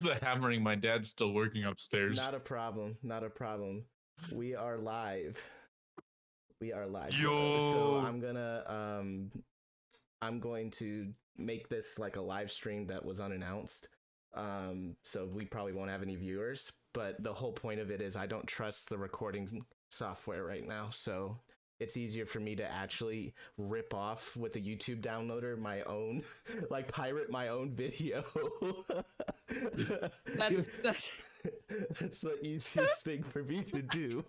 the hammering. My dad's still working upstairs. Not a problem. Not a problem. We are live. We are live. So Yo. I'm going to make this like a live stream that was unannounced. So we probably won't have any viewers, but the whole point of it is I don't trust the recording software right now. So it's easier for me to actually rip off with a YouTube downloader my own, like pirate my own video. That's That's the easiest thing for me to do.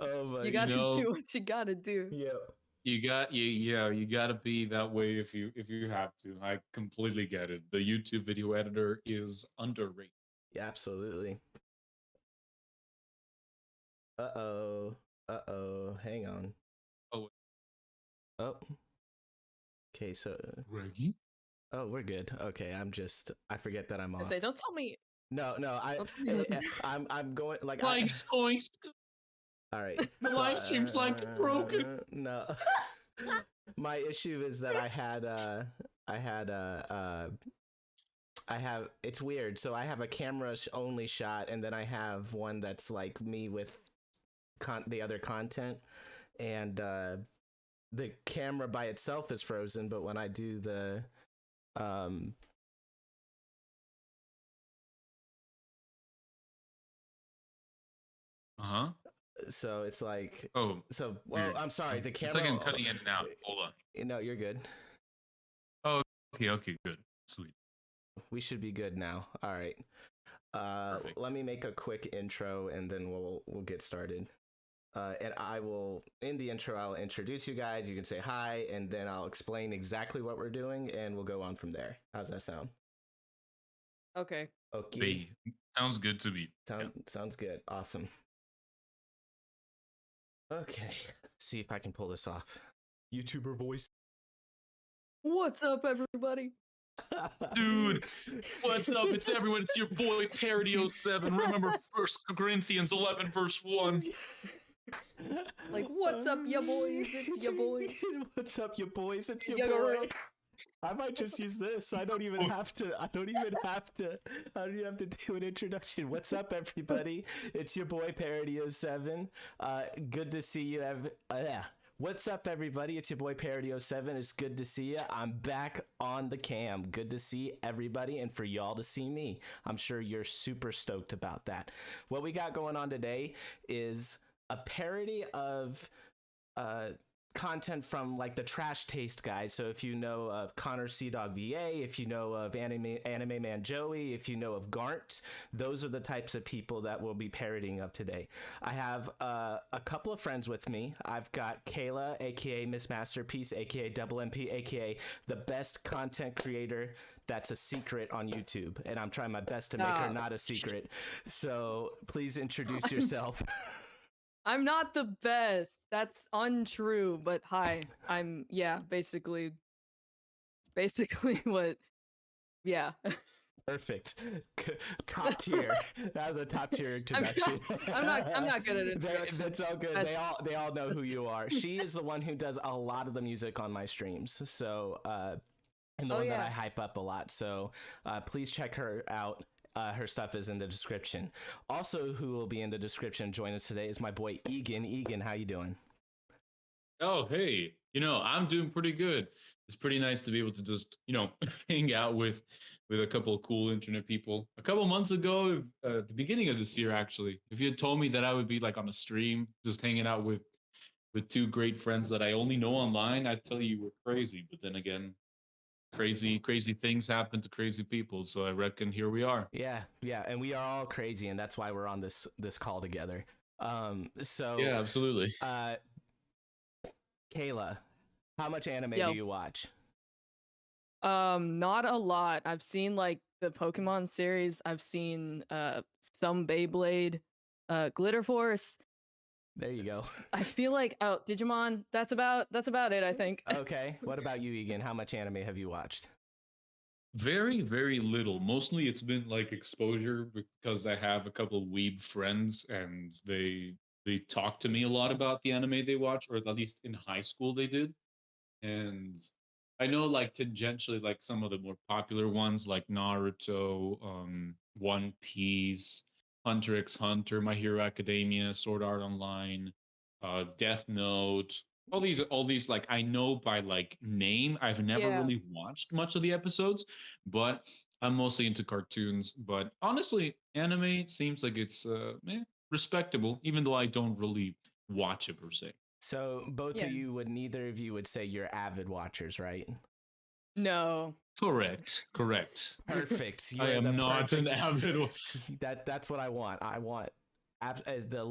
Oh my! you gotta do what you gotta do. Yep. You gotta be that way if you have to. I completely get it. The YouTube video editor is underrated. Yeah, absolutely. Uh-oh. Hang on. Oh. Oh. Okay, so Reggie? oh, we're good. Okay, I forget that I'm on. I say, don't tell me. No, I'm going like Life's going. All right. The live stream's like broken. No. My issue is that I have it's weird. So I have a camera only shot, and then I have one that's like me with the other content, and the camera by itself is frozen. But when I do the so it's like I'm sorry, the camera. It's like I'm cutting in and out. Hold on. No, you're good. Oh, okay, good, sweet. We should be good now. All right. Let me make a quick intro, and then we'll get started. And I will, in the intro, I'll introduce you guys. You can say hi, and then I'll explain exactly what we're doing, and we'll go on from there. How's that sound? Okay. Okay. Sounds good to me. Sounds good. Awesome. Okay. See if I can pull this off. YouTuber voice. What's up, everybody? Dude, what's up? It's everyone. It's your boy Paradio7. Remember 1 Corinthians 11 verse 1. Like, what's up, ya boys? It's ya boy. What's up, ya boys? It's your boy. I might just use this. I don't even have to do an introduction. What's up, everybody? It's your boy Paradio7. Good to see you. What's up, everybody? It's your boy Paradio7. It's good to see you. I'm back on the cam. Good to see everybody, and for y'all to see me. I'm sure you're super stoked about that. What we got going on today is a parody of content from like the Trash Taste guys. So if you know of Connor C-Dog VA, if you know of Anime Man Joey, if you know of Garnt, those are the types of people that we'll be parodying of today. I have a couple of friends with me. I've got Kayla, aka Miss Masterpiece, aka Double MP, aka the best content creator that's a secret on YouTube, and I'm trying my best to make her not a secret. So please introduce yourself. I'm not the best. That's untrue, but hi. I'm, basically what, Perfect. Top tier. That was a top tier introduction. I'm not good at introductions. That's all good. They all know who you are. She is the one who does a lot of the music on my streams. So, and the one that I hype up a lot. So, please check her out. Her stuff is in the description. Also, who will be in the description join us today is my boy Egan. Egan, how you doing? Oh, hey. I'm doing pretty good. It's pretty nice to be able to just, hang out with a couple of cool internet people. A couple months ago, at the beginning of this year, actually, if you had told me that I would be like on a stream, just hanging out with two great friends that I only know online, I'd tell you were crazy. But then again, crazy things happen to crazy people, so I reckon here we are. Yeah, and we are all crazy, and that's why we're on this call together. So yeah, absolutely. Kayla, how much anime do you watch? Not a lot. I've seen like the Pokemon series. I've seen some Beyblade, Glitter Force. There you go. I feel like Digimon. That's about it, I think. Okay. What about you, Egan? How much anime have you watched? Very, very little. Mostly it's been like exposure because I have a couple of weeb friends and they talk to me a lot about the anime they watch, or at least in high school they did. And I know like tangentially like some of the more popular ones like Naruto, One Piece, Hunter x Hunter, My Hero Academia, Sword Art Online, Death Note. All these like I know by like name. I've never Yeah. really watched much of the episodes, but I'm mostly into cartoons. But honestly, anime seems like it's respectable, even though I don't really watch it per se. So both Yeah. of you would, neither of you would say you're avid watchers, right? No. Correct. Correct. Perfect. I You're am the not perfect. an avid. That's what I want. I want as the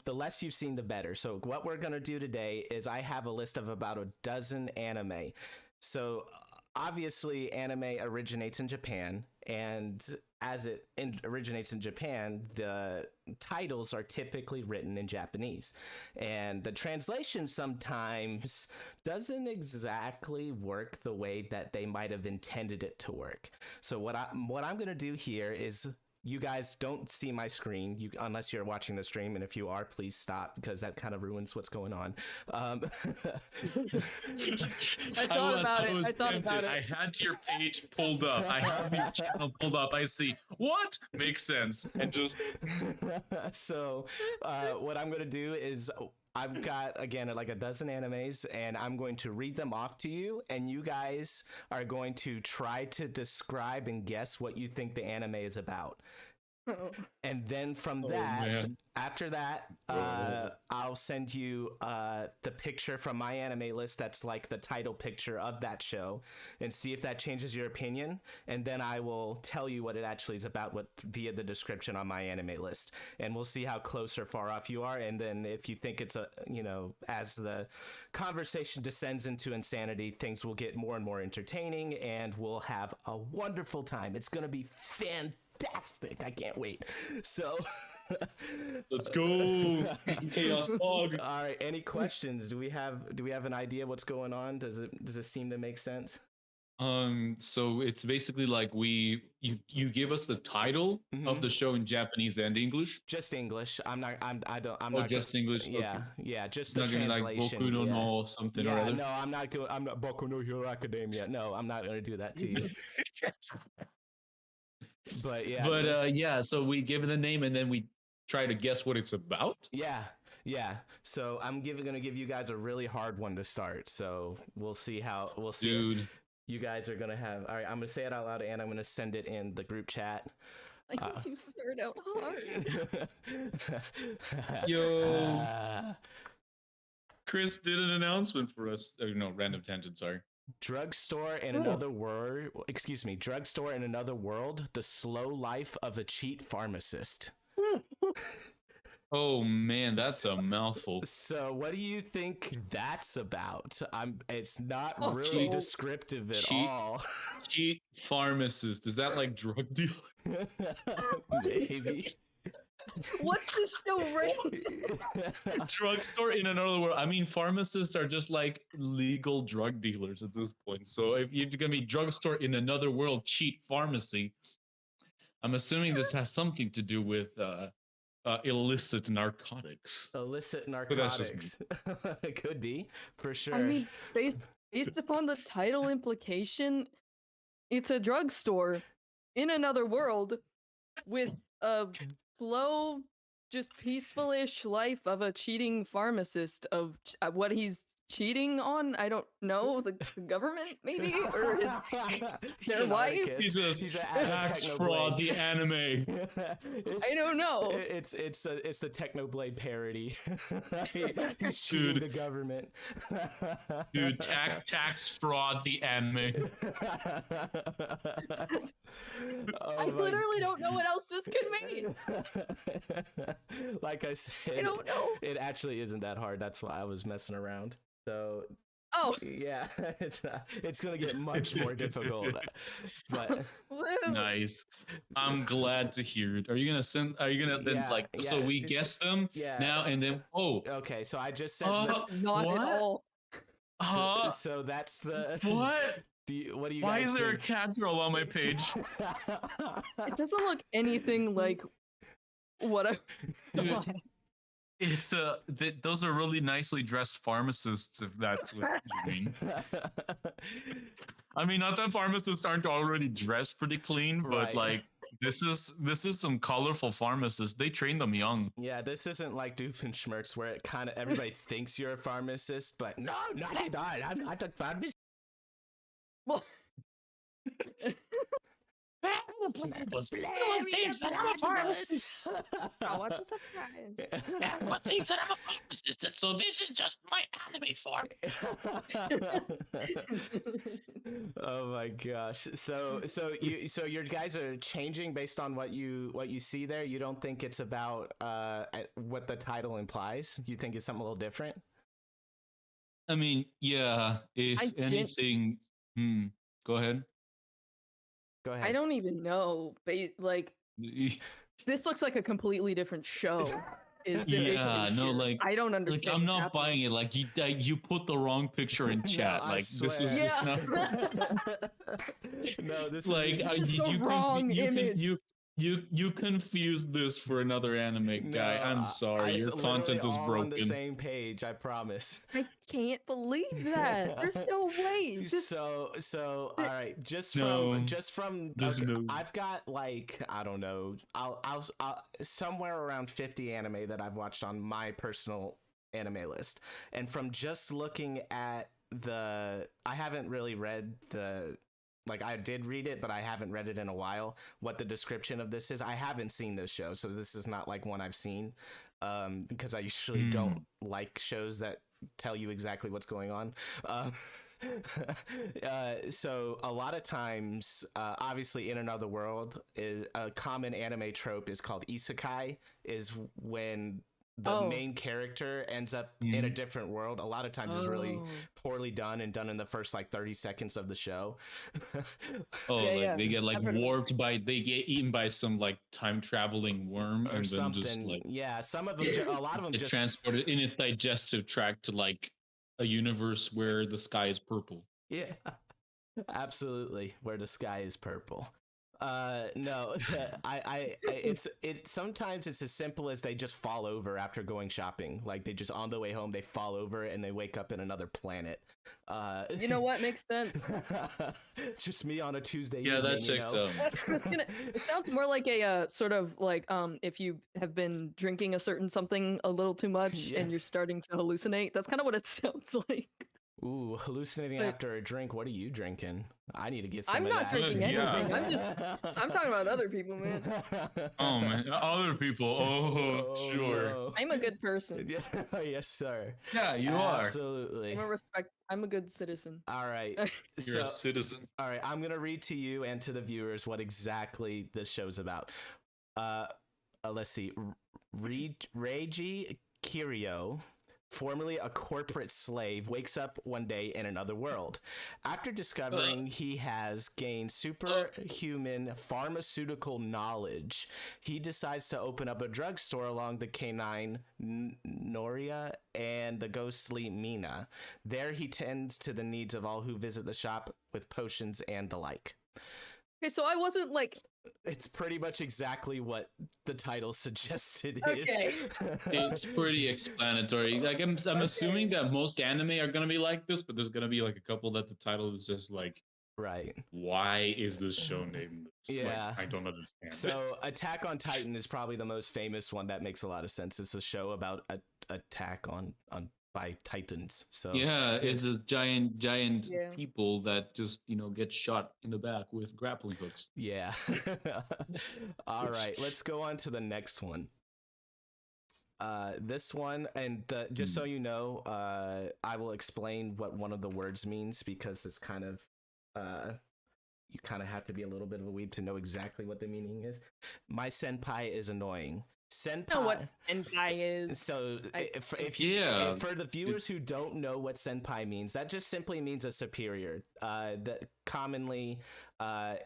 less you've seen, the better. So what we're gonna do today is I have a list of about a dozen anime. So obviously, anime originates in Japan, and as it originates in Japan, the titles are typically written in Japanese, and the translation sometimes doesn't exactly work the way that they might have intended it to work. So what I'm going to do here is, you guys don't see my screen, unless you're watching the stream, and if you are, please stop, because that kind of ruins what's going on. I thought about it. I thought about it. I had your page pulled up. I have your channel pulled up. I see. What makes sense? And just So what I'm going to do is, I've got, again, like a dozen animes, and I'm going to read them off to you, and you guys are going to try to describe and guess what you think the anime is about. Oh. And then from after that, I'll send you the picture from my anime list that's like the title picture of that show, and see if that changes your opinion. And then I will tell you what it actually is about via the description on my anime list. And we'll see how close or far off you are. And then if you think it's as the conversation descends into insanity, things will get more and more entertaining, and we'll have a wonderful time. It's going to be fantastic. I can't wait. So let's go. Chaos Fog. All right, any questions? Do we have an idea what's going on? Does it seem to make sense? So it's basically like you give us the title of the show in Japanese and English. Just English. I'm not just English. Yeah, okay. yeah, just It's the not gonna translation. be like Boku no no something or other. No, I'm not Boku no Hero Academia. No, I'm not gonna do that to you. But yeah. So we give it a name, and then we try to guess what it's about. Yeah. So I'm gonna give you guys a really hard one to start. So we'll see. Dude. You guys are gonna have. All right, I'm gonna say it out loud, and I'm gonna send it in the group chat. I think you start out hard. Yo. Chris did an announcement for us. Oh, no, random tangent. Sorry. Drugstore in another world. Excuse me. Drugstore in another world. The slow life of a cheat pharmacist. Oh man, that's a mouthful. So, what do you think that's about? It's not really descriptive at all. Cheat pharmacist. Is that like drug dealer? Maybe. What's this show rated? Drugstore in another world. I mean, pharmacists are just like legal drug dealers at this point. So if you're gonna be drugstore in another world, cheat pharmacy, I'm assuming this has something to do with illicit narcotics. Illicit narcotics. It could be, for sure. I mean, based upon the title implication, it's a drugstore in another world with a slow, just peaceful-ish life of a cheating pharmacist of what he's cheating on. I don't know, the government maybe, or their wife. He's a tax fraud, the anime. I don't know. It's the Technoblade parody. He's cheating the government. Dude, tax fraud, the anime. I literally don't know what else this could mean. Like I said, I don't know. It actually isn't that hard. That's why I was messing around. So, yeah, it's gonna get much more difficult. But nice. I'm glad to hear it. Are you gonna then so we guess them now and then? Oh, okay. So I just said not what? at all. So that's the what? What do you? Why guys is there think? a cat girl on my page? It doesn't look anything like what I. It's those are really nicely dressed pharmacists, if that's what you mean. I mean, not that pharmacists aren't already dressed pretty clean, but Right. like this is some colorful pharmacists. They train them young. Yeah, this isn't like Doofenshmirtz where it kind of everybody thinks you're a pharmacist, but no, I died. I took pharmacy. Well, Thinks that I'm a pharmacist. oh, what a surprise. Everyone thinks that I'm a pharmacist, and so this is just my anime form. Oh my gosh. So your guys are changing based on what you see there. You don't think it's about what the title implies? You think it's something a little different? I mean, yeah, if I can't- anything, go ahead. Go ahead. I don't even know. Like, this looks like a completely different show. Yeah, no, like I don't like understand. I'm what's not happening. buying it. Like you put the wrong picture in chat. I Like this is swear. just not, No, this like is This is the wrong image. you confused this for another anime guy. I'm sorry, it's your content literally is all broken. on the same page, I promise. I can't believe that. There's no way. Just So all right, just No, from there's okay, no- I've got like I don't know, I'll somewhere around 50 anime that I've watched on my personal anime list, and from just looking at I haven't really read like I did read it, but I haven't read it in a while. What the description of this is, I haven't seen this show, so this is not like one I've seen, because I usually don't like shows that tell you exactly what's going on. So a lot of times, obviously, in another world, is a common anime trope is called isekai, is when the main character ends up in a different world. A lot of times it's really poorly done and done in the first like 30 seconds of the show. They get like I've heard of warped they get eaten by some like time traveling worm, Or and then something. just like Yeah, some of them, a lot of them get just transported in its digestive tract to like a universe where the sky is purple. Yeah, absolutely. Where the sky is purple. No, sometimes it's as simple as they just fall over after going shopping. Like they just on the way home, they fall over and they wake up in another planet. You know what makes sense? It's just me on a Tuesday Yeah, evening, that checks out. It sounds more like a sort of like if you have been drinking a certain something a little too much and you're starting to hallucinate. That's kind of what it sounds like. Ooh, hallucinating after a drink. What are you drinking? I need to get some I'm of not that. drinking anything. I'm talking about other people, man. Oh man, other people. Oh, sure. No. I'm a good person. Yeah, yes, sir. Yeah, you are. Absolutely. I'm a good citizen. All right. You're a citizen. All right, I'm gonna read to you and to the viewers what exactly this show's about. Let's see. Reiji Kirio, formerly a corporate slave, wakes up one day in another world. After discovering he has gained superhuman pharmaceutical knowledge, he decides to open up a drugstore along the canine Noria and the ghostly Mina. There he tends to the needs of all who visit the shop with potions and the like. Okay, so I wasn't like... It's pretty much exactly what the title suggested Okay. is. It's pretty explanatory. Like I'm assuming that most anime are gonna be like this, but there's gonna be like a couple that the title is just like, right. why is this show named this? Yeah. Like, I don't understand. So Attack on Titan is probably the most famous one. That makes a lot of sense. It's a show about attack on by titans. So yeah, it's a giant Yeah. people that just get shot in the back with grappling hooks. yeah. All right, let's go on to the next one. This one, and just so you know, I will explain what one of the words means, because it's kind of you kind of have to be a little bit of a weeb to know exactly what the meaning is. My senpai is annoying. Senpai. I know what senpai is. So Yeah. for the viewers who don't know what senpai means, that just simply means a superior. That commonly,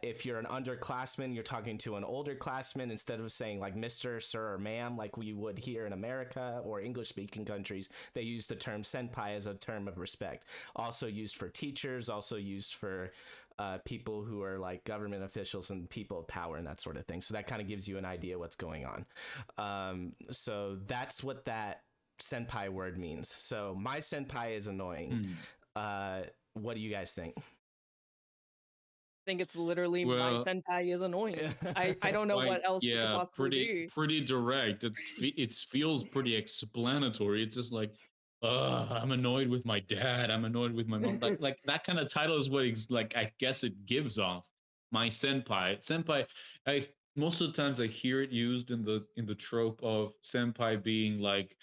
if you're an underclassman, you're talking to an older classman, instead of saying like Mr., Sir, or Ma'am, like we would here in America or English-speaking countries, they use the term senpai as a term of respect. Also used for teachers, also used for people who are like government officials and people of power and that sort of thing. So that kind of gives you an idea what's going on. So that's what that senpai word means. So my senpai is annoying. What do you guys think? I think it's literally Well, my senpai is annoying. I don't know what else it could possibly be. pretty direct. It feels pretty explanatory. It's just like, I'm annoyed with my dad. I'm annoyed with my mom. Like that kind of title is what it's like. I guess it gives off. My senpai. I most of the times I hear it used in the trope of senpai being like.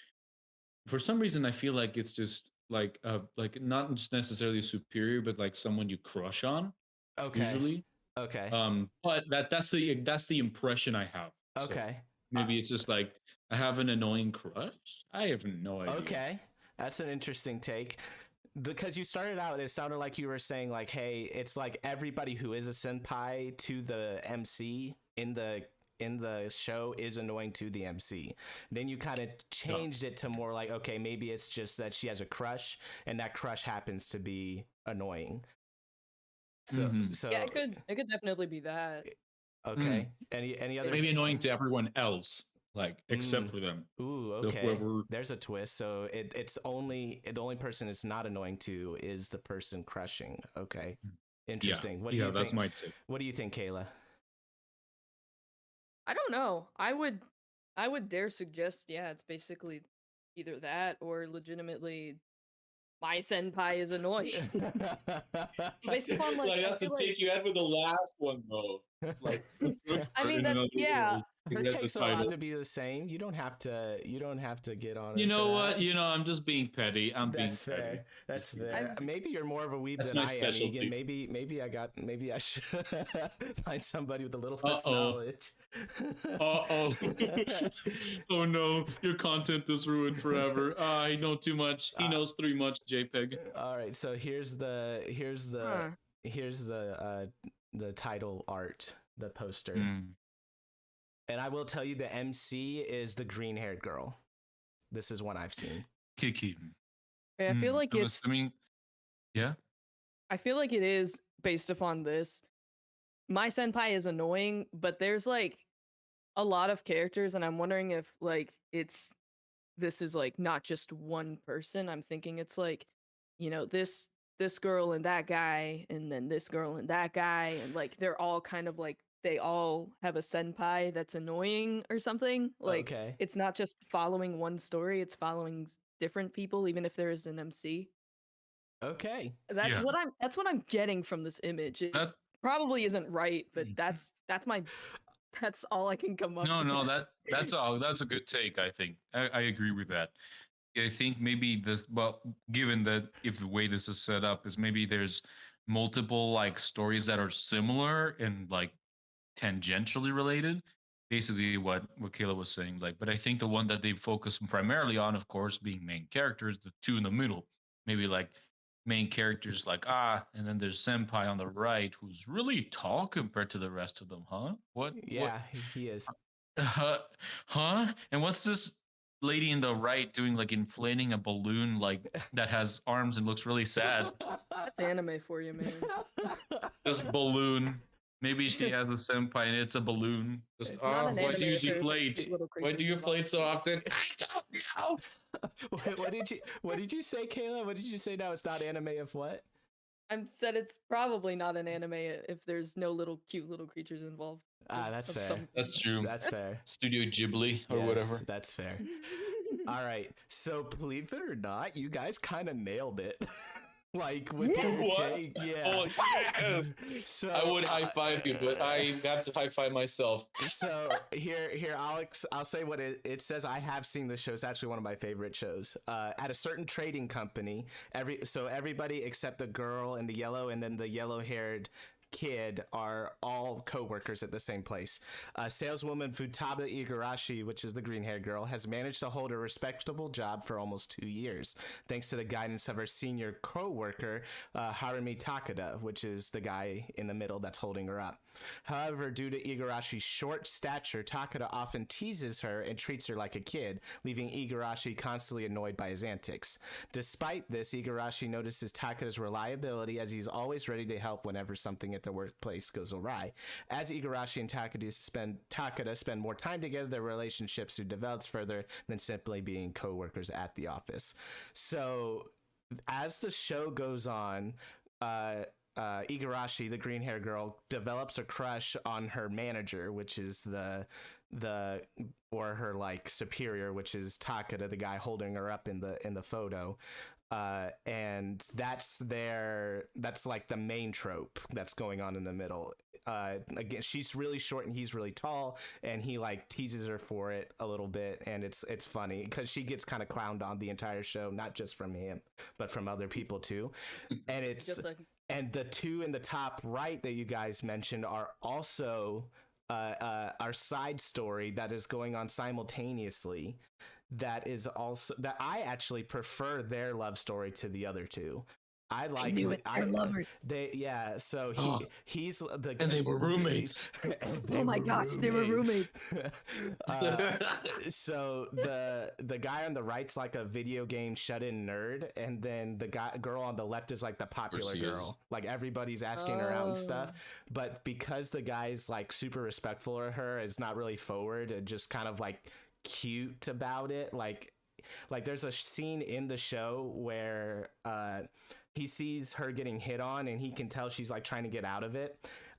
For some reason, I feel like it's just like not just necessarily superior, but like someone you crush on. Okay. Usually. Okay. But that's the impression I have. So Okay. maybe it's just like I have an annoying crush. I have no idea. Okay, that's an interesting take. Because you started out, it sounded like you were saying like, hey, it's like everybody who is a senpai to the MC in the show is annoying to the MC. Then you kind of changed it to more like, okay, maybe it's just that she has a crush and that crush happens to be annoying. So yeah, it could definitely be that. Okay. Any other? Maybe annoying to everyone else, like except for them. Ooh, okay. There's a twist. So the only person it's not annoying to is the person crushing. Okay. Interesting. Yeah, What do you think? That's my tip. What do you think, Kayla? I don't know. I would dare suggest, yeah, it's basically either that or legitimately my senpai is annoying. Based upon like that's to take you out with the last one though. It's like I mean that yeah. Her takes a lot to be the same. You don't have to get on. You know what? I'm just being petty. That's fair. Petty. That's fair. Maybe you're more of a weeb That's than my I am, specialty. Egan. Maybe I should find somebody with a little less knowledge. Oh no, your content is ruined forever. I know too much. He knows too much, JPEG. All right, so here's the title art, the poster. And I will tell you the MC is the green-haired girl. This is one I've seen. Kiki. I feel like I'm assuming, yeah? I feel like it is based upon this. My senpai is annoying, but there's like a lot of characters, and I'm wondering if like this is like not just one person. I'm thinking it's like, this girl and that guy, and then this girl and that guy, and like they're all kind of like they all have a senpai that's annoying or something. Like it's not just following one story, it's following different people, even if there is an MC. Okay. That's what I'm getting from this image. It probably isn't right, but that's all I can come up with. No, that's a good take, I think. I agree with that. I think maybe given that if the way this is set up is maybe there's multiple like stories that are similar and like tangentially related, basically what Kayla was saying, like, but I think the one that they focus primarily on, of course, being main characters, the two in the middle, maybe like main characters like and then there's senpai on the right who's really tall compared to the rest of them, huh? He is. And what's this lady in the right doing, like inflating a balloon like that has arms and looks really sad? That's anime for you, man. This balloon. Maybe she has a senpai and it's a balloon. Just, why do you deflate? Why do you deflate so often? I don't know. What did you say, Kayla? What did you say now? It's not anime of what? I said it's probably not an anime if there's no cute little creatures involved. That's fair. That's true. That's fair. Studio Ghibli or whatever. That's fair. All right. So believe it or not, you guys kind of nailed it. Like with your take, yeah. Oh, yes. So I would high five you, but I have to high five myself. So here, Alex, I'll say what it says. I have seen this show. It's actually one of my favorite shows. At a certain trading company, everybody except the girl in the yellow, and then the yellow-haired kid are all co-workers at the same place. Saleswoman Futaba Igarashi, which is the green-haired girl, has managed to hold a respectable job for almost 2 years, thanks to the guidance of her senior co-worker, Harumi Takada, which is the guy in the middle that's holding her up. However, due to Igarashi's short stature, Takada often teases her and treats her like a kid, leaving Igarashi constantly annoyed by his antics. Despite this, Igarashi notices Takada's reliability, as he's always ready to help whenever something at the workplace goes awry. As Igarashi and Takada spend more time together, their relationship soon develops further than simply being co-workers at the office. So, as the show goes on, Igarashi, the green hair girl, develops a crush on her manager, which is or her like superior, which is Takada, the guy holding her up in the photo. And that's like the main trope that's going on in the middle. Again, she's really short and he's really tall, and he like teases her for it a little bit, and it's funny because she gets kind of clowned on the entire show, not just from him, but from other people too. And it's and the two in the top right that you guys mentioned are also our side story that is going on simultaneously. That is also that I actually prefer their love story to the other two. I like they're lovers. So he's the and they were roommates. Oh my gosh, they were roommates. So the guy on the right's like a video game shut-in nerd, and then the girl on the left is like the popular girl. Like everybody's asking her out and stuff, but because the guy's like super respectful of her, is not really forward and just kind of like cute about it. Like there's a scene in the show where he sees her getting hit on and he can tell she's like trying to get out of it,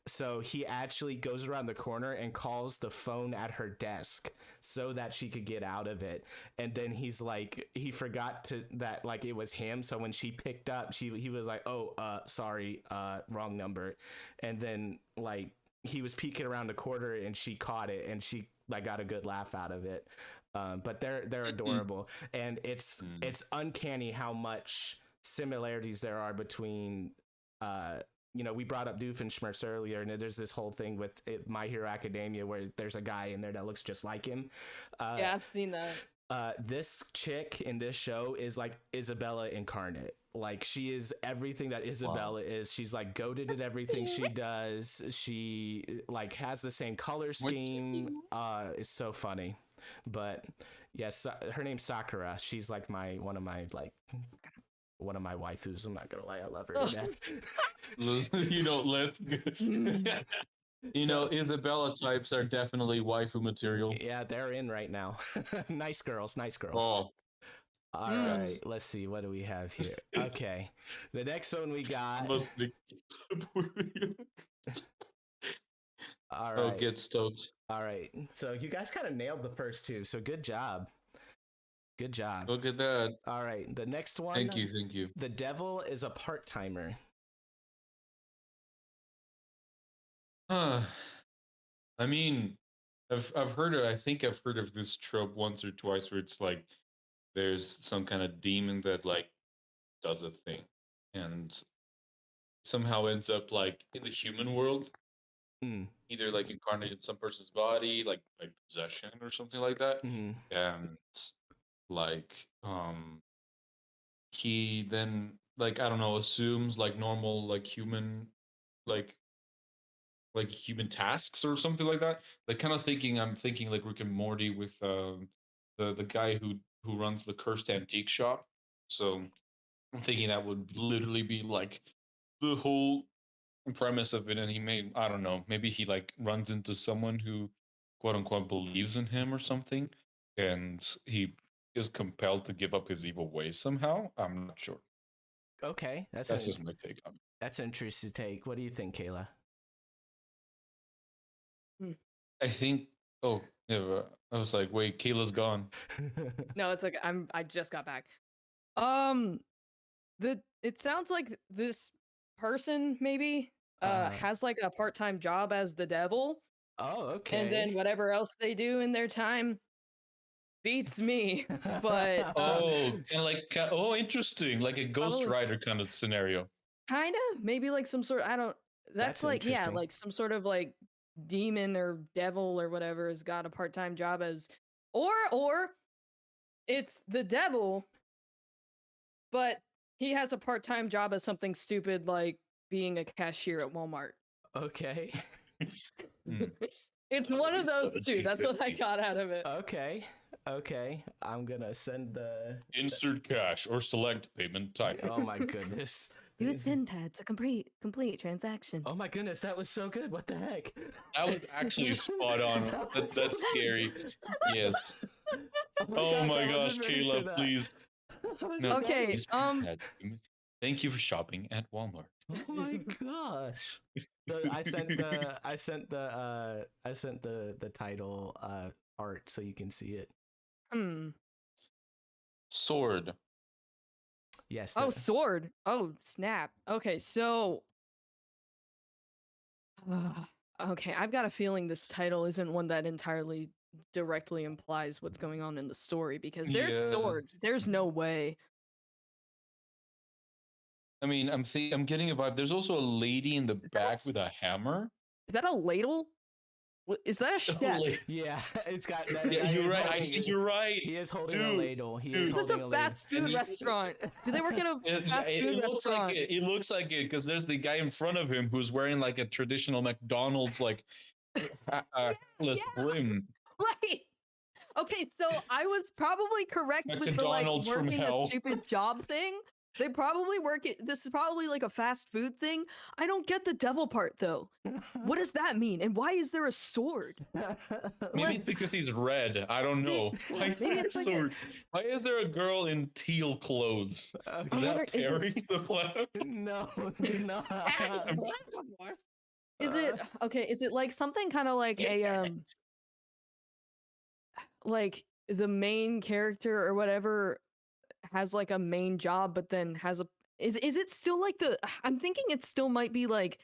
so he actually goes around the corner and calls the phone at her desk so that she could get out of it. And then he's like, he forgot that like it was him, so when she picked up, he was like, oh sorry, wrong number. And then like he was peeking around the corner and she caught it, and she like got a good laugh out of it. But they're adorable, and it's uncanny how much similarities there are between we brought up Doofenshmirtz earlier, and there's this whole thing with My Hero Academia where there's a guy in there that looks just like him. Yeah, I've seen that. This chick in this show is like Isabella incarnate. Like she is everything that Isabella is. She's like goated at everything she does. She like has the same color scheme. It's so funny. But yes, her name's Sakura. She's like one of my waifus. I'm not gonna lie, I love her to death. Isabella types are definitely waifu material. Yeah, they're in right now. Nice girls. Oh. All right, let's see. What do we have here? Okay, the next one we got. All right. Oh, get stoked. All right, so you guys kind of nailed the first two, so good job. Good job. Look at that. All right, the next one. Thank you. The devil is a part-timer. I mean, I've heard of. I think I've heard of this trope once or twice, where it's like there's some kind of demon that like does a thing, and somehow ends up like in the human world. Either like incarnate in some person's body, like by possession or something like that, and like he then like I don't know, assumes like normal like human like human tasks or something like that. Like kind of I'm thinking like Rick and Morty with the guy who runs the cursed antique shop. So I'm thinking that would literally be like the whole premise of it, and I don't know, maybe he like runs into someone who quote unquote believes in him or something, and he is compelled to give up his evil ways somehow. I'm not sure. Okay, that's just my take on it. That's an interesting take. What do you think, Kayla? I think I was like, wait, Kayla's gone. No, it's okay. I just got back. It sounds like this person maybe has like a part-time job as the devil. Oh, okay. And then whatever else they do in their time beats me. But interesting, like a Ghost Rider kind of scenario. Kind of, maybe like some sort. I don't. That's That's like, yeah, interesting. like some sort of like demon or devil or whatever has got a part-time job as, or it's the devil, but he has a part-time job as something stupid like being a cashier at Walmart. Okay. Hmm. It's one of those two. That's what I 70-50. got out of it. Okay. Okay. I'm gonna send the. Insert cash or select payment type. Oh my goodness. Use pin pad to complete transaction. Oh my goodness, that was so good. What the heck? That was actually spot on. That's scary. Yes. Oh my I gosh, wasn't ready for Kayla, that. please. I was No, not Okay, ready. use payment pad. Thank you for shopping at Walmart. Oh my gosh. I sent the title art so you can see it. Sword. Yes. Oh, sword. Oh, snap. Okay, so okay, I've got a feeling this title isn't one that entirely directly implies what's going on in the story because there's Yeah. swords. There's no way. I mean, I'm getting a vibe. There's also a lady in the Is that a back s- with a hammer. Is that a ladle? Is that a Yeah, Like- yeah, it's got that. Yeah, he you're is right. holding- You're right. He is holding a Dude, ladle. He is dude. This is holding a a ladle. fast food And you- restaurant. Do they work at a fast It food looks like restaurant? it. It looks like it because there's the guy in front of him who's wearing like a traditional McDonald's like less brim. Right. Okay, so I was probably correct Like with a the like Donald's from working a hell. stupid job thing. They probably work it. This is probably like a fast food thing. I don't get the devil part though. What does that mean? And why is there a sword? Maybe it's because he's red. I don't know. Why is Maybe there a it's like a- sword? Why is there a girl in teal clothes? Is I that wonder, is it- Perry the Platypus? No, it's not. Is it okay? Is it like something kind of like a like the main character or whatever has like a main job, but then has a is it still like the? I'm thinking it still might be like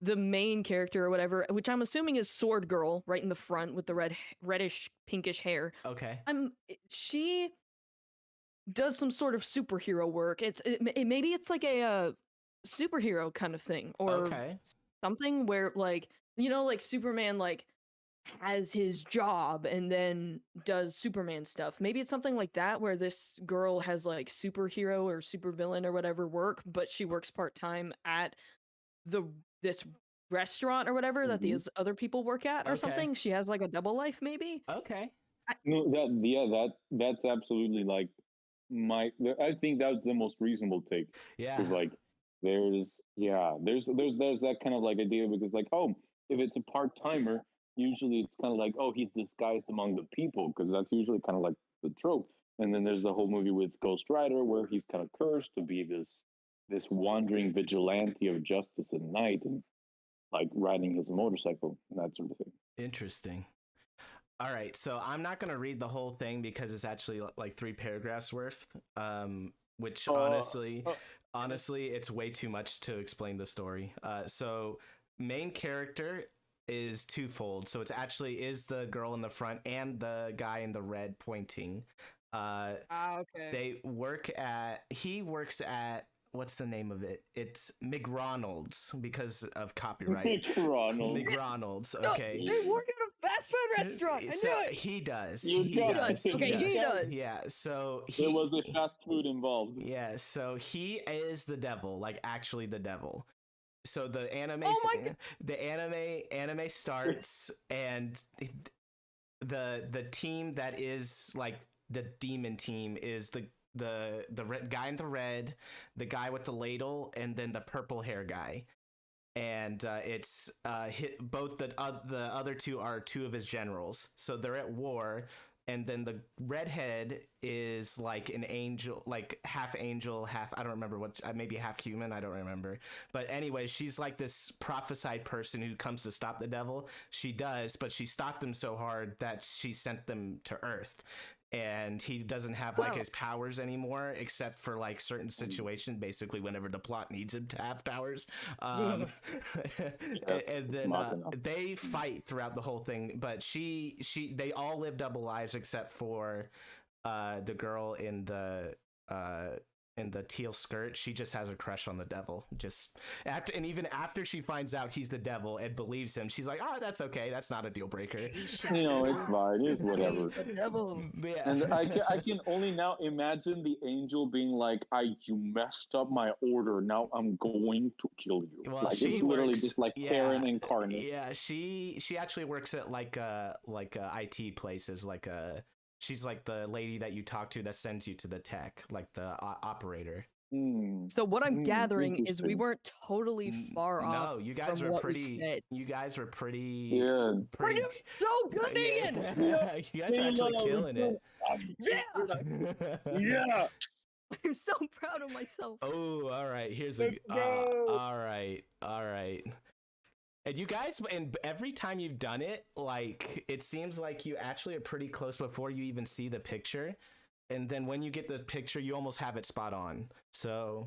the main character or whatever, which I'm assuming is Sword Girl right in the front with the reddish pinkish hair. Okay. She does some sort of superhero work. Maybe it's like a superhero kind of thing or Okay. something where like like Superman like has his job and then does Superman stuff. Maybe it's something like that where this girl has like superhero or supervillain or whatever work, but she works part-time at this restaurant or whatever that these other people work at or Okay. something. She has like a double life maybe. Okay. No, that's absolutely like I think that's the most reasonable take. Yeah. Is like there's that kind of like idea because like, oh, if it's a part-timer, usually it's kind of like, oh, he's disguised among the people because that's usually kind of like the trope. And then there's the whole movie with Ghost Rider where he's kind of cursed to be this wandering vigilante of justice at night and like riding his motorcycle and that sort of thing. Interesting. All right, so I'm not going to read the whole thing because it's actually like 3 paragraphs worth, which honestly, it's way too much to explain the story. So main character is twofold. So it's actually is the girl in the front and the guy in the red pointing. Okay. He works at, what's the name of it? It's McRonald's because of copyright. McRonald's. Okay. They work at a fast food restaurant. I So knew it. he does. You He got does. it. Okay, he does. Yeah. So There was a fast food involved. Yeah. So he is the devil, like actually the devil. So the anime, anime starts, and the team that is like the demon team is the guy in the red, the guy with the ladle, and then the purple hair guy. And it's both the other two are 2 of his generals, so they're at war. And then the redhead is like an angel, like half angel, half, I don't remember what, maybe half human, I don't remember. But anyway, she's like this prophesied person who comes to stop the devil. She does, but she stopped them so hard that she sent them to Earth. And he doesn't have like his powers anymore, except for like certain situations, basically whenever the plot needs him to have powers. And then they fight throughout the whole thing, but they all live double lives except for the girl in the in the teal skirt, she just has a crush on the devil. Just after, and even after she finds out he's the devil and believes him, she's like, "Oh, that's okay. That's not a deal breaker." It's fine. It's whatever. The devil. Yeah. And I can only now imagine the angel being like, you messed up my order. Now I'm going to kill you." Well, Like she it's literally works- just like yeah, Karen incarnate. Yeah, she actually works at like IT places, she's like the lady that you talk to that sends you to the tech, like the operator. So what I'm gathering is we interesting. weren't totally far off. No, you guys from were what we pretty. said. You guys were pretty. Yeah. We're pretty doing so good, Ian. You guys are actually killing it. Yeah. Yeah. I'm so proud of myself. Oh, all right. Here's Let's go. all right. And you guys, and every time you've done it, like it seems like you actually are pretty close before you even see the picture, and then when you get the picture, you almost have it spot on. So,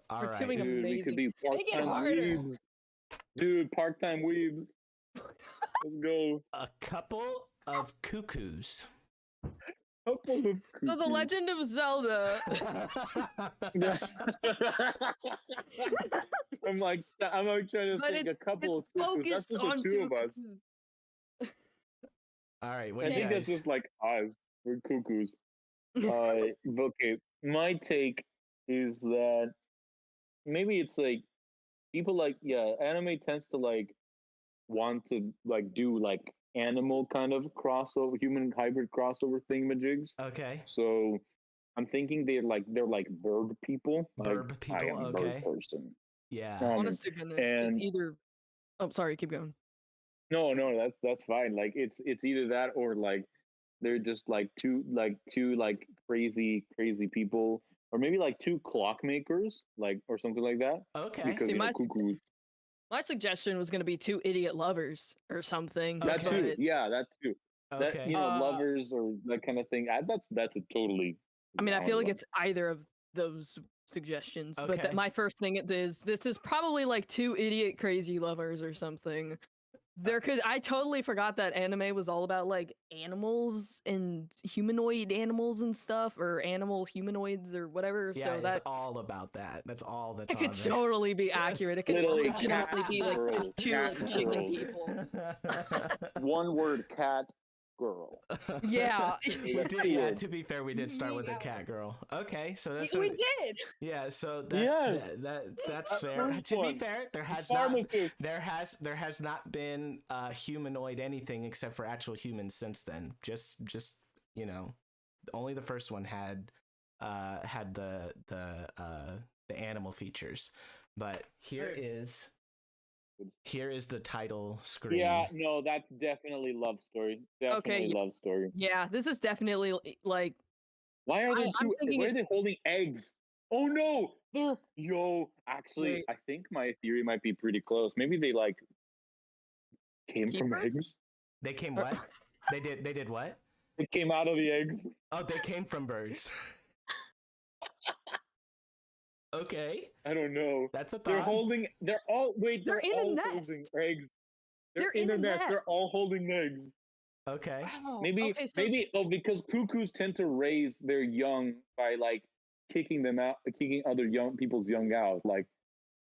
all We're right. doing Dude, we could amazing. be Make it part-time harder. weebs. Dude, part-time weebs. Let's go. A couple of cuckoos. Couple of So the Legend of Zelda. I'm like trying to But think a couple of it's cuckoos. That's focused just on the two of us. cuckoos. All right. What I do you think guys? that's just like us. We're cuckoos. Okay. My take is that maybe it's like people like anime tends to like want to like do like animal kind of crossover, human hybrid crossover thingamajigs. Okay. So I'm thinking they're like bird people. Bird like, people, I am a okay. bird person. Yeah. Honest to goodness, and- it's either. Oh, sorry. Keep going. No, that's fine. Like it's either that or like they're just like two crazy people, or maybe like two clockmakers, like or something like that. Okay. Because See, you know, my- cuckoos. My suggestion was going to be two idiot lovers or something. That Okay. too. but- Yeah, that too. That Okay. you know, Uh, lovers or that kind of thing. That's a totally. I mean, I valid feel like one. it's either of those suggestions. But Okay. my first thing is this is probably like two idiot crazy lovers or something. I totally forgot that anime was all about like animals and humanoid animals and stuff, or animal humanoids or whatever. Yeah, so it's that all about that. That's all that's it could on there. totally be accurate. It could Literally legitimately be like cat just two girls, like cat chicken girls. people. One word: cat, girl. Yeah. We did, yeah, Period. to be fair, we did start with a Yeah. cat girl. Okay, so that's We did. yeah. So Yes. that's fair. First To be one. fair, there has not Pharmacist. there has not been humanoid anything except for actual humans since then. Just you know, only the first one had the animal features. But here is the title screen. Yeah, no, that's definitely love story. Definitely yeah. love story. Yeah, this is definitely like Why are there I'm two? thinking Why are they holding eggs? Oh no, they're Actually, Wait. I think my theory might be pretty close. Maybe they like came from Keepers? eggs. They came Or- what? They did what? It came out of the eggs. Oh, they came from birds. Okay, I don't know. that's a thought. They're holding. They're all wait. They're in a all nest. holding eggs. They're, They're in a in a nest. nest. They're all holding eggs. Okay. oh, Maybe okay, so maybe because cuckoos tend to raise their young by like kicking them out, kicking other young people's young out. Like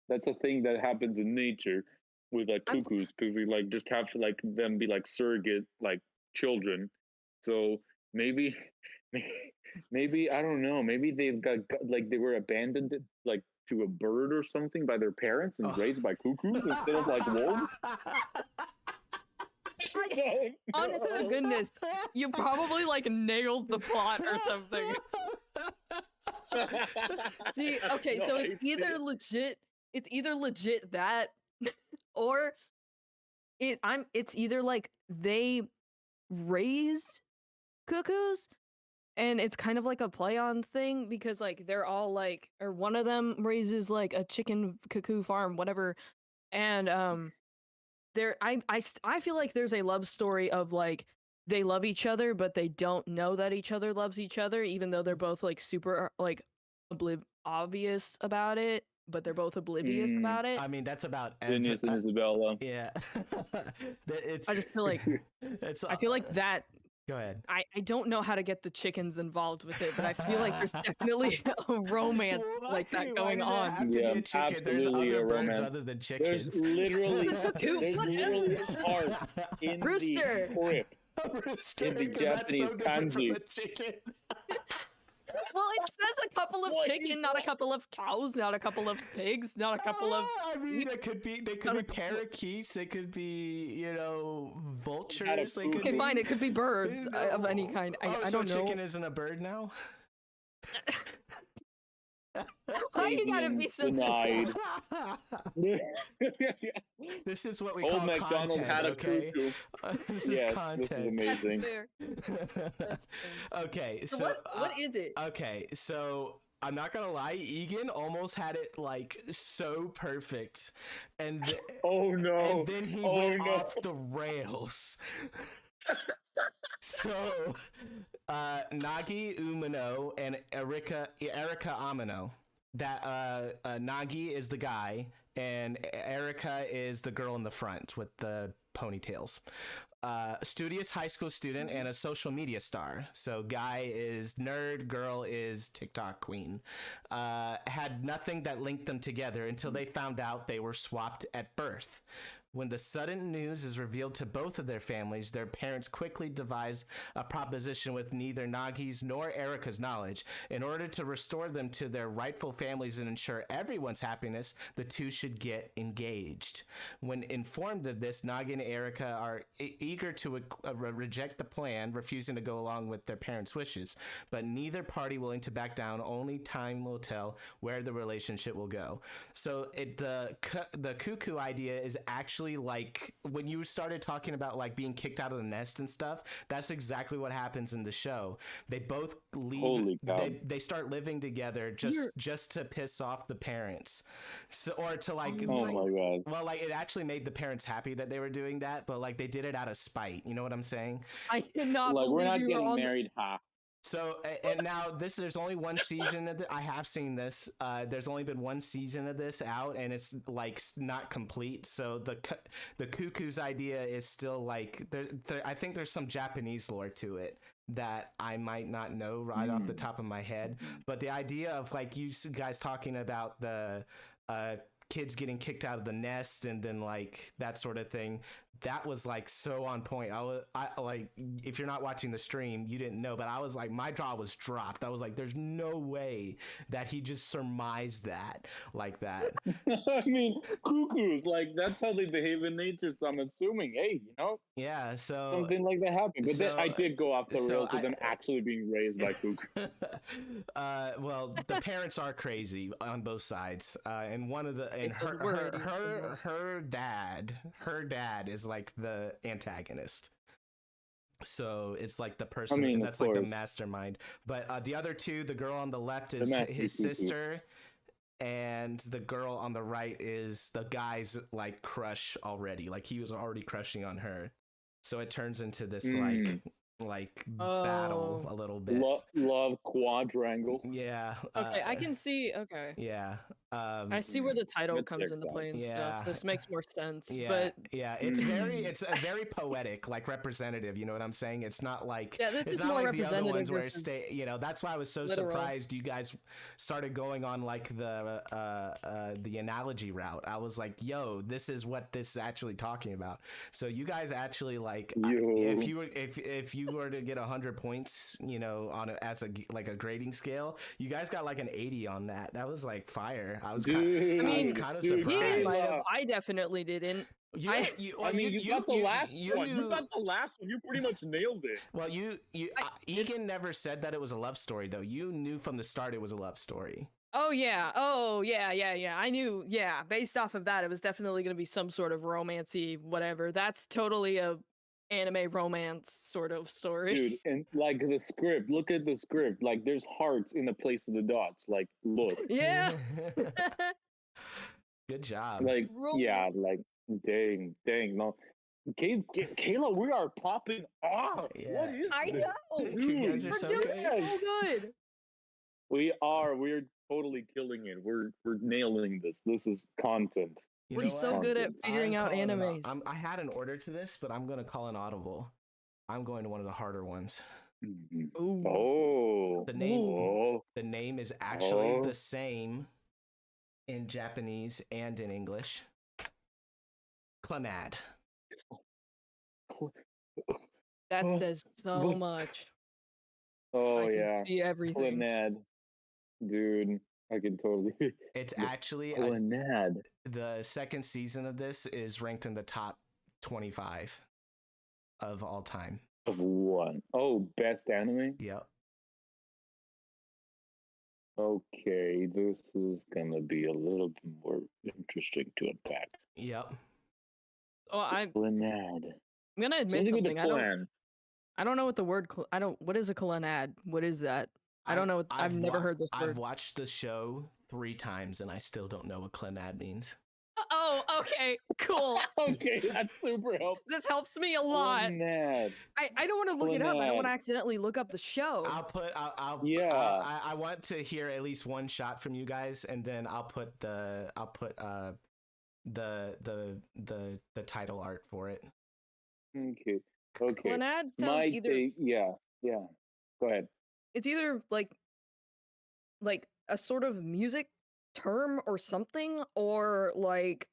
that's a thing that happens in nature with like I'm- cuckoos because we like just have to like them be like surrogate like children. So maybe maybe I don't know. Maybe they've got like they were abandoned like to a bird or something by their parents and Oh. raised by cuckoos instead of like wolves. honest to goodness, you probably like nailed the plot or something. See, okay, so it's either legit that, or it's either like they raise cuckoos, and it's kind of like a play on thing because like they're all like, or one of them raises like a chicken cuckoo farm, whatever, and I feel like there's a love story of like they love each other but they don't know that each other loves each other, even though they're both like super like obvious about it, but they're both oblivious Mm. about it. I mean, that's about Phineas and Isabella. yeah. It's I just feel like it's I feel like that Go ahead. I don't know how to get the chickens involved with it, but I feel like there's definitely a romance like that going Why on. does it have to be a chicken? There's absolutely other a birds romance. other than There's chickens. literally Cuckoo. there's literally a part in Rooster. the script. Rooster, in the 'cause that's so Japanese different from kanji. a chicken. Well, it says a couple of What chicken, is not a couple of cows, not a couple of pigs, not a couple of. I mean, they could be Not a couple of- parakeets. They could be, vultures. They cuckoo. could Okay, be. fine. It could be birds of any kind. I so don't know. chicken isn't a bird now. Why you gotta be so Denied. This is what we Old call MacDonald content, had a okay? cuckoo. This Yes, is this is content. amazing. Fair. Okay, So so what is it? okay, so I'm not gonna lie, Egan almost had it like so perfect, and Oh no! and then he Oh, went no. off the rails. So, Nagi Umino and Erika Amino. That Nagi is the guy, and Erika is the girl in the front with the ponytails. Studious high school student and a social media star. So guy is nerd, girl is TikTok queen. Had nothing that linked them together until they found out they were swapped at birth. When the sudden news is revealed to both of their families, their parents quickly devise a proposition with neither Nagi's nor Erika's knowledge. In order to restore them to their rightful families and ensure everyone's happiness, the two should get engaged. When informed of this, Nagi and Erika are eager to reject the plan, refusing to go along with their parents' wishes. But neither party willing to back down. Only time will tell where the relationship will go. So the cuckoo idea is actually like when you started talking about like being kicked out of the nest and stuff, that's exactly what happens in the show. They both leave. Holy cow. They start living together just to piss off the parents, so or to like. Oh my god! Well, like it actually made the parents happy that they were doing that, but like they did it out of spite. You know what I'm saying? I cannot Like believe we're not you were getting on. married, ha! So and now there's only one season of I have seen this. There's only been one season of this out, and it's like not complete. So the cuckoo's idea is still like I think there's some Japanese lore to it that I might not know right off the top of my head. But the idea of like you guys talking about the kids getting kicked out of the nest and then like that sort of thing, that was like so on point. I like, if you're not watching the stream, you didn't know, but I was like, my jaw was dropped. I was like, there's no way that he just surmised that like that. I mean, cuckoos, like that's how they behave in nature. So I'm assuming, hey, Yeah, so something like that happened. But then I did go off the so rails with them actually being raised by cuckoos. well, the parents are crazy on both sides, and one of the and her dad is like the antagonist. So it's like the person that's like the mastermind. But the other two, the girl on the left is his sister, and the girl on the right is the guy's like crush already. Like he was already crushing on her. So it turns into this battle a little bit. Love quadrangle. Yeah. Okay, I can see. Okay. Yeah. I see where the title comes into play and Yeah. stuff. This makes more sense. Yeah, But it's very poetic, like representative. You know what I'm saying? It's not like this it's is not more like the other ones where versus that's why I was so literal. surprised you guys started going on like the analogy route. I was like, yo, this is what this is actually talking about. So you guys actually like if you were to get 100 points, on as a grading scale, you guys got like an 80 on that. That was like fire. I was kind of surprised. I definitely didn't. You got the last one. You got the last one. You pretty much nailed it. Well, Egan never said that it was a love story, though. You knew from the start it was a love story. Oh yeah. I knew. Yeah, based off of that, it was definitely going to be some sort of romancy, whatever. That's totally a anime romance sort of story. Dude, and like the script, look at the script. Like there's hearts in the place of the dots. Like, look. Yeah. Good job. Like, yeah, like, dang, no. Kayla, we are popping off. Yeah. What is I this? know. Dude, you guys are We're so doing good. so good. We're totally killing it. We're nailing this. This is content. You We're know so what? good at figuring out animes. I had an order to this, but I'm gonna call an audible. I'm going to one of the harder ones. Ooh. Oh. The name Oh. the name is actually Oh. the same in Japanese and in English. Clanad. That Oh, says so what- much. Oh I can yeah. see everything. Clanad. Dude, I can totally. It's The actually Clanad. the second season of this is ranked in the top 25 of all time. Of what? Oh, best anime? Yep. Okay, this is gonna be a little bit more interesting to unpack. Yep. Oh, I'm Clanad. gonna admit Something with the something. clan. I don't know what the word. What is a clanad? What is that? I don't know. I've never heard this word. I've watched the show 3 times and I still don't know what clanad means. Oh, okay, cool. Okay, that's super helpful. This helps me a lot. Clanad. I don't want to look it up. I don't want to Clanad. accidentally look up the show. Yeah. I want to hear at least one shot from you guys, and then I'll put the title art for it. Okay. Okay. Clanad sounds My either take, yeah. Go ahead. it's either like a sort of music term or something, or like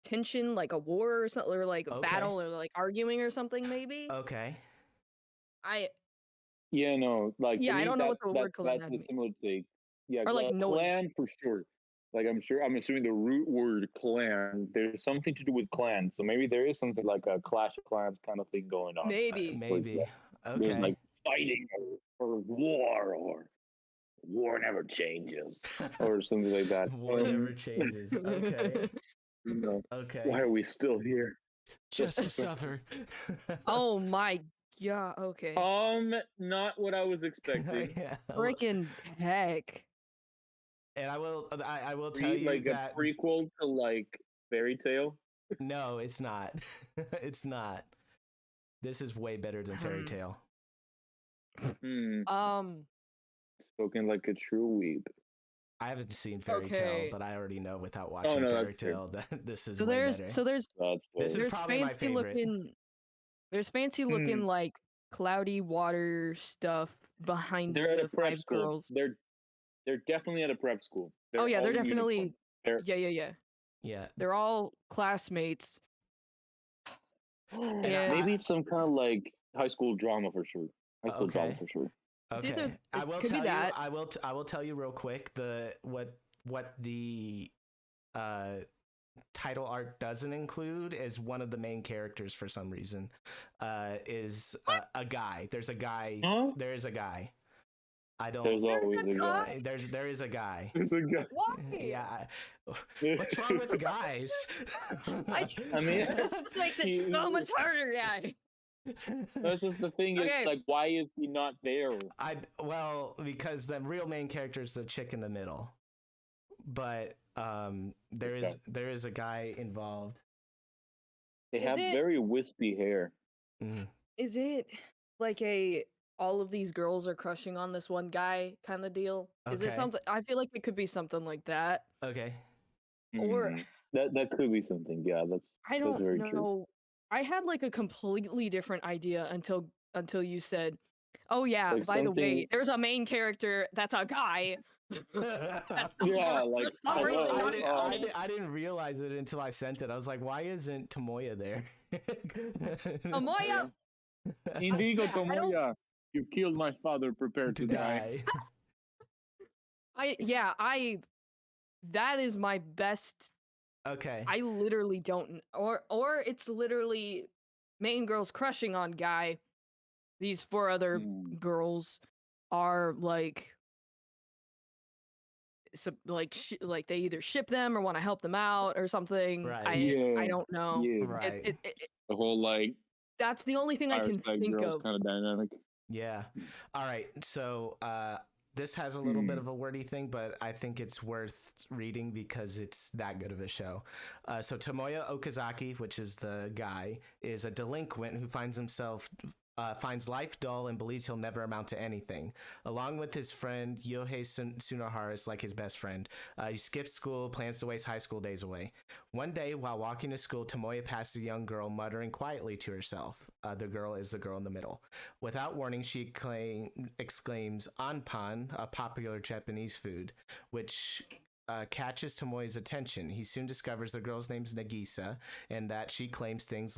tension, like a war or something, or like a Okay. battle, or like arguing or something, maybe. Okay. Yeah, no, like Yeah, for I me, don't know what the word that's clanad a means. similar take. Yeah, Or like noise. clan for sure. Like I'm assuming the root word clan. There's something to do with clan, so maybe there is something like a Clash of Clans kind of thing going on. Maybe. Maybe. There's Okay. like fighting or war or war never changes or something like that. War never changes. Okay. You know, Okay. why are we still here? Just to suffer. Oh my god. Okay. Not what I was expecting. Yeah. Freaking heck. And I will tell you Like that a prequel to like Fairy Tale. no, it's not. It's not. This is way better than Fairy Tale. Spoken like a true weeb. I haven't seen Fairy Tale, Okay. but I already know without watching no, Fairy that's fair. Tale that this is So way there's better. That's This is there's probably my fancy favorite. looking there's fancy looking like cloudy water stuff behind they're at a the prep 5 school. girls. They're definitely at a prep school. Oh yeah, all they're in definitely uniform. They're- yeah. Yeah. They're all classmates. Yeah. Maybe it's some kind of like high school drama for sure. High school drama Okay. for sure. It's Okay. either- I it will could be tell you. that. I will tell you real quick what the title art doesn't include is one of the main characters for some reason is a guy. There's a guy. Huh? There is a guy. I don't. There's always a a guy. There is a guy. There's a guy. Why? Yeah. What's wrong with the guys? I mean, This just makes it so much harder, guy. That's just the thing. Okay. Is like, why is he not there? Because the real main character is the chick in the middle, but there is a guy involved. They Is have it- very wispy hair. Mhm. Is it like all of these girls are crushing on this one guy kind of deal? Is it Okay. something? I feel like it could be something like that. Okay. Or- Mhm. that could be something. Yeah, that's I don't very know. true. I had like a completely different idea until you said, "Oh yeah, Like by the way, something- there's a main character that's a guy." That's Yeah, for like, some oh, reason, oh, what it- oh. I didn't realize it until I sent it. I was like, why isn't Tomoya there? Amoya! Indigo I don't- Tomoya, you killed my father. Prepare to die. That is my best. Okay. I literally don't, or it's literally main girls crushing on guy. These 4 other girls are like, like they either ship them or want to help them out or something. Right. I Yeah, don't know. Yeah, Right. the whole like That's the only thing I can Fireside think Girls of. kind of dynamic. Yeah. All right. So this has a little bit of a wordy thing, but I think it's worth reading because it's that good of a show. So Tomoya Okazaki, which is the guy, is a delinquent who finds himself finds life dull and believes he'll never amount to anything. Along with his friend Yohei Tsunohara is like his best friend. He skips school, plans to waste high school days away. One day, while walking to school, Tomoya passes a young girl muttering quietly to herself. The girl is the girl in the middle. Without warning, she exclaims "anpan," a popular Japanese food, which catches Tomoya's attention. He soon discovers the girl's name's Nagisa and that she claims things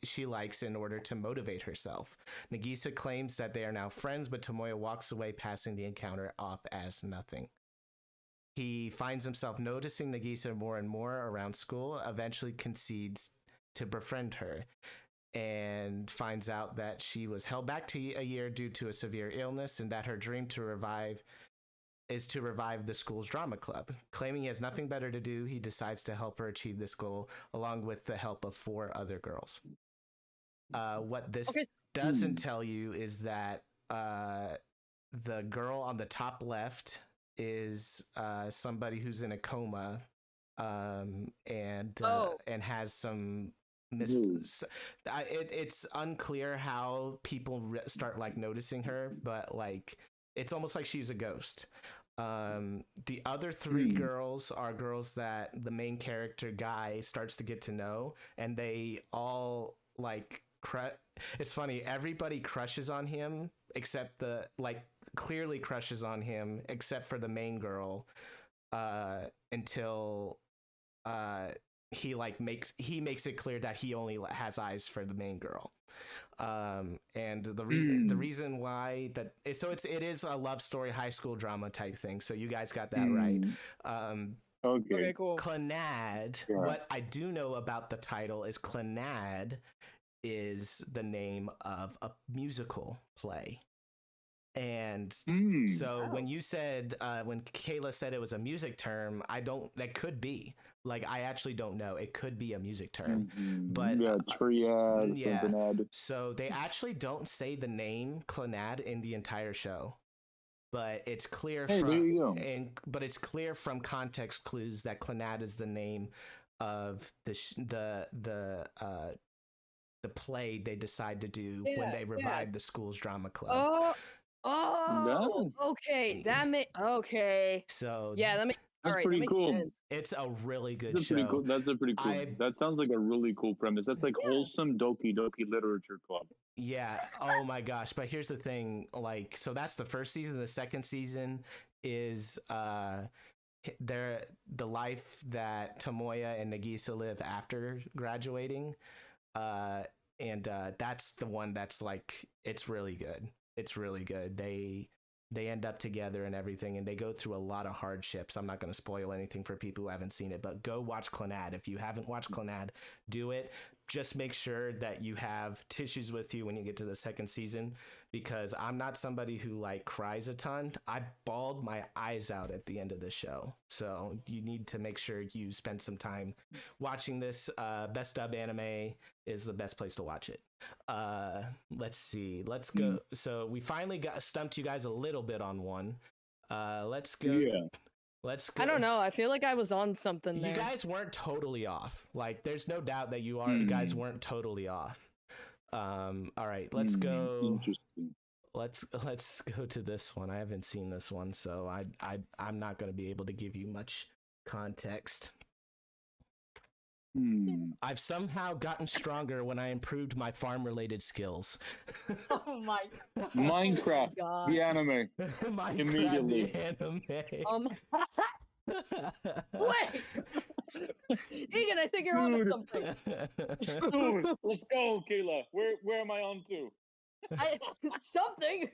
she likes in order to motivate herself. Nagisa claims that they are now friends, but Tomoya walks away, passing the encounter off as nothing. He finds himself noticing Nagisa more and more around school, eventually concedes to befriend her, and finds out that she was held back to a year due to a severe illness and that her dream is to revive the school's drama club. Claiming he has nothing better to do, he decides to help her achieve this goal, along with the help of 4 other girls. What this doesn't tell you is that the girl on the top left is somebody who's in a coma and has some it's unclear how people start like noticing her, but like it's almost like she's a ghost. The other 3 girls are girls that the main character guy starts to get to know, and they all like it's funny, everybody crushes on him except clearly crushes on him except for the main girl until he makes it clear that he only has eyes for the main girl. And the reason why it is a love story, high school drama type thing. So you guys got that right. Okay, cool. Clannad. Yeah. What I do know about the title is Clannad is the name of a musical play. And so when you said, when Kayla said it was a music term, that could be. Like, I actually don't know. It could be a music term. But triad, yeah. So they actually don't say the name Clannad in the entire show. But it's clear but it's clear from context clues that Clannad is the name of the play they decide to do when they revive the school's drama club. Okay. Okay. So yeah, that makes pretty cool. Sense. It's a really good show. That's a pretty cool. That sounds like a really cool premise. That's like wholesome Doki Doki Literature Club. Yeah. Oh my gosh. But here's the thing. Like, so that's the first season. The second season is the life that Tomoya and Nagisa live after graduating. And that's the one that's like, it's really good. It's really good. They end up together and everything, and they go through a lot of hardships. I'm not going to spoil anything for people who haven't seen it, but go watch Clannad. If you haven't watched Clannad, do it. Just make sure that you have tissues with you when you get to the second season, because I'm not somebody who like cries a ton. I bawled my eyes out at the end of the show. So you need to make sure you spend some time watching this. Best Dub Anime is the best place to watch it. Let's see. Let's go. So we finally stumped you guys a little bit on one. Let's go. Yeah. Let's go. I don't know. I feel like I was on something there. You guys weren't totally off. Like, there's no doubt that you guys weren't totally off. All right, let's go. Interesting. Let's go to this one. I haven't seen this one, so I'm not going to be able to give you much context. I've somehow gotten stronger when I improved my farm-related skills. Oh my God. Minecraft, the anime. Minecraft, immediately. the anime. Wait! Egan, I think you're onto something. Dude, let's go, Kayla. Where am I on to? Something.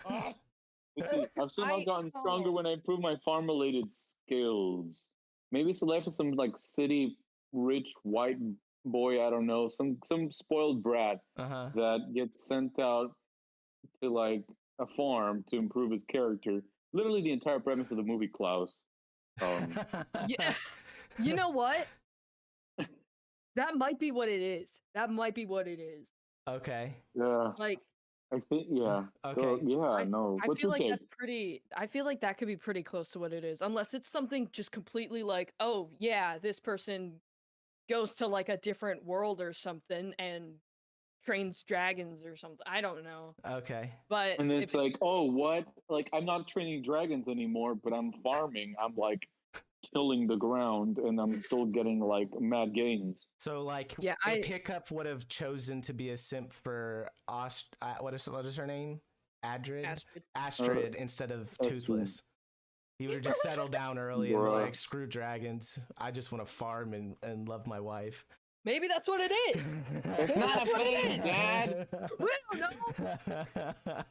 Let's see. I've somehow gotten stronger when I improve my farm-related skills. Maybe it's the life of some like city rich white boy, I don't know, some spoiled brat that gets sent out to like a farm to improve his character. Literally the entire premise of the movie Klaus. Yeah. You know what? That might be what it is. Okay. Yeah. Like, I think, yeah. Okay. So, yeah, no. I feel like that's pretty. I feel like that could be pretty close to what it is, unless it's something just completely like, oh yeah, this person goes to like a different world or something and trains dragons or something. I don't know. Okay. But And if it's like, oh, what? Like, I'm not training dragons anymore, but I'm farming. I'm like tilling the ground, and I'm still getting like mad gains. So like, Yeah, if Hiccup would have chosen to be a simp for what is her name? Astrid instead of Astrid. Toothless. He would have just settled down early and Bruh. like, screw dragons. I just want to farm and love my wife. maybe that's what it is. It's not a thing, Dad. We don't know.